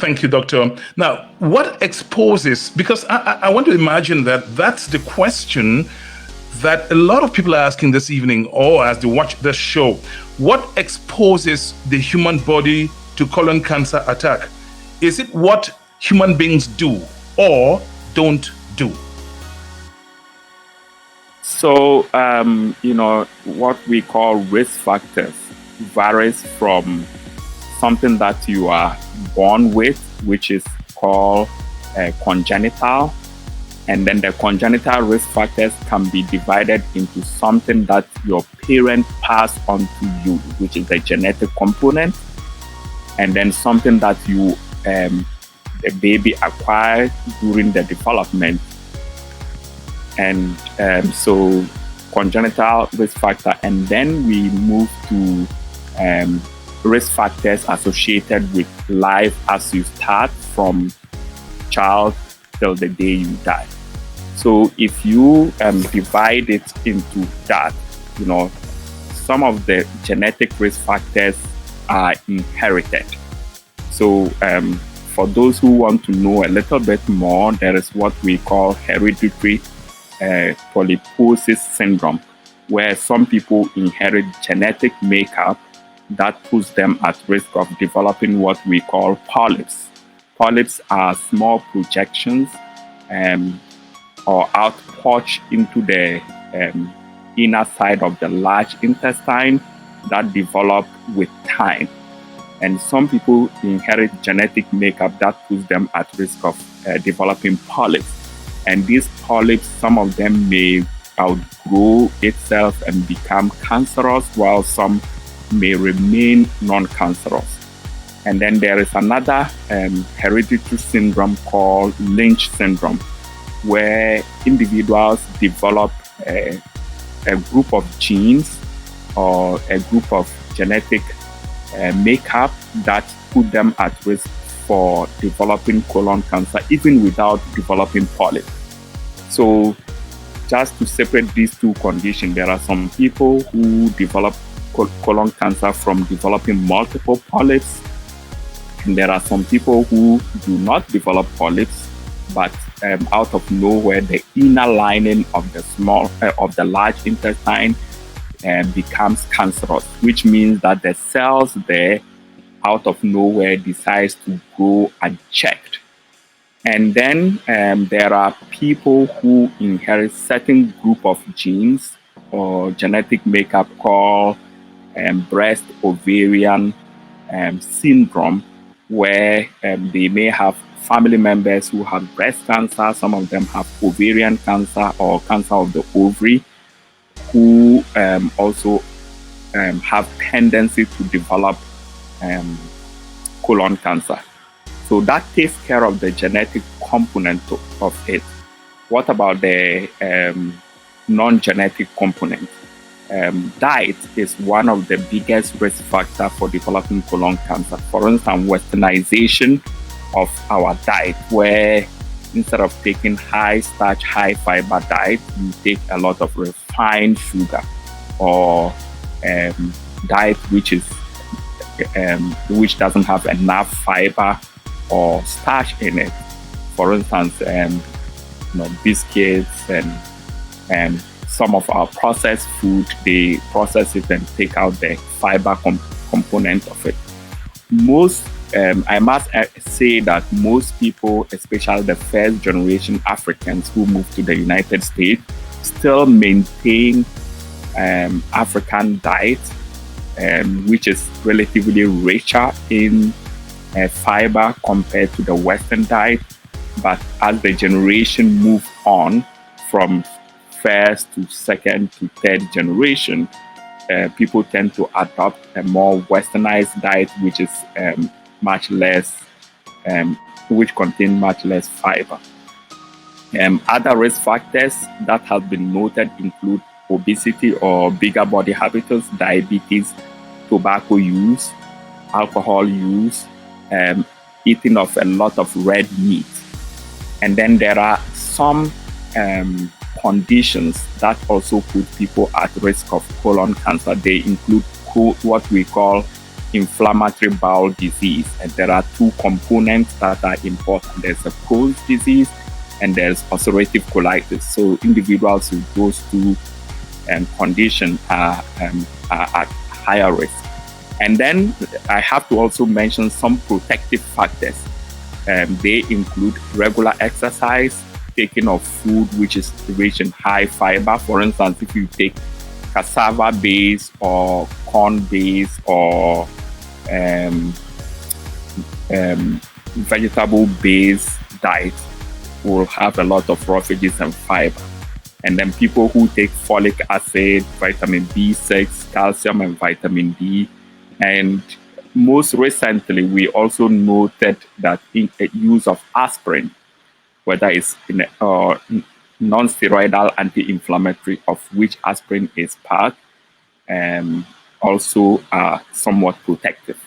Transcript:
Thank you, Doctor. Now, what exposes, because I want to imagine that that's the question that a lot of people are asking this evening or as they watch this show. What exposes the human body to colon cancer attack? Is it what human beings do or don't do? So, what we call risk factors varies from something that you are born with, which is called congenital. And then the congenital risk factors can be divided into something that your parent passed on to you, which is the genetic component. And then something that you, the baby acquired during the development. And so congenital risk factor. And then we move to risk factors associated with life as you start from child till the day you die. So if you divide it into that, some of the genetic risk factors are inherited. So for those who want to know a little bit more, there is what we call hereditary polyposis syndrome, where some people inherit genetic makeup that puts them at risk of developing what we call polyps. Polyps are small projections or outpouch into the inner side of the large intestine that develop with time. And some people inherit genetic makeup that puts them at risk of developing polyps. And these polyps, some of them may outgrow itself and become cancerous, while some may remain non-cancerous. And then there is another hereditary syndrome called Lynch syndrome, where individuals develop a group of genes or a group of genetic makeup that put them at risk for developing colon cancer, even without developing polyps. So just to separate these two conditions, there are some people who develop colon cancer from developing multiple polyps, and there are some people who do not develop polyps, but out of nowhere, the inner lining of the large intestine becomes cancerous, which means that the cells there, out of nowhere, decides to grow unchecked. And then there are people who inherit certain group of genes or genetic makeup called breast ovarian syndrome, where they may have family members who have breast cancer. Some of them have ovarian cancer or cancer of the ovary, who also have tendency to develop colon cancer. So that takes care of the genetic component of it. What about the non-genetic component? Diet is one of the biggest risk factors for developing colon cancer. For instance, westernization of our diet, where instead of taking high starch, high fiber diet, you take a lot of refined sugar, or diet which doesn't have enough fiber or starch in it. For instance, biscuits and some of our processed food, they process it and take out the fiber component of it. I must say that most people, especially the first generation Africans who moved to the United States, still maintain African diet, which is relatively richer in fiber compared to the Western diet. But as the generation move on from first to second to third generation, people tend to adopt a more westernized diet, which is much less, which contain much less fiber. Other risk factors that have been noted include obesity or bigger body habitus, diabetes, tobacco use, alcohol use, eating of a lot of red meat. And then there are some conditions that also put people at risk of colon cancer. They include what we call inflammatory bowel disease. And there are two components that are important. There's a Crohn's disease and there's ulcerative colitis. So individuals with those two conditions are at higher risk. And then I have to also mention some protective factors. They include regular exercise, taking of food which is rich in high fiber. For instance, if you take cassava base or corn base or vegetable base diet, will have a lot of raw veggies and fiber. And then people who take folic acid, vitamin B6, calcium, and vitamin D. And most recently, we also noted that in use of aspirin, whether it's non-steroidal anti-inflammatory, of which aspirin is part, also are somewhat protective.